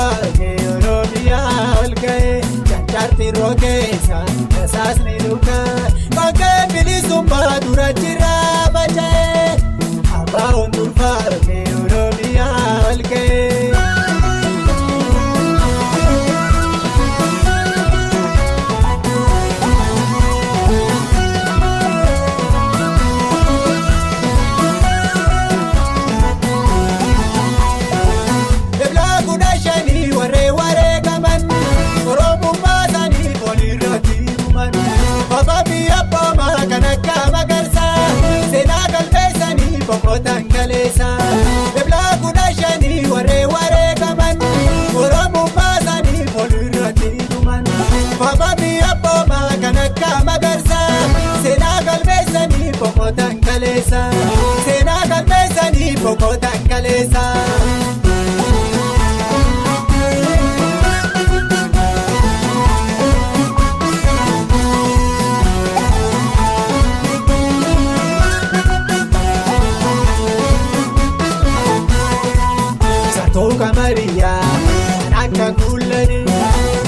ulfaate Oromiyaa ol ka'e Janjaartiin rookeessa rasaasni lukaa Bakkee bilisummaa dura jira baca'e Abbaa'oon ulfaate Oromiyaa ol ka'e. Eblaa kudha shanii waree qaban Oromummaa isaanii fuulduratti dhuman Baba biyya boomaa kan akka magarsaa seenaa galmeessanii boqotan kaleessa seenaa galmeessanii boqotan kaleessa. Toka Maria, naka kulani,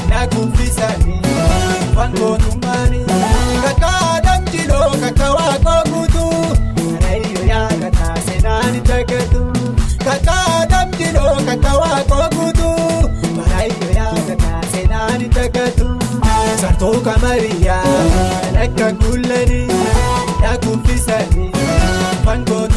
nakufisani, wango tumani, kakadam jilo kakawako kutu, arayo ya kata senani takatu, kakadam jilo kakawako kutu, arayo ya kata senani takatu. Toka Maria, naka kulani, nakufisani, wango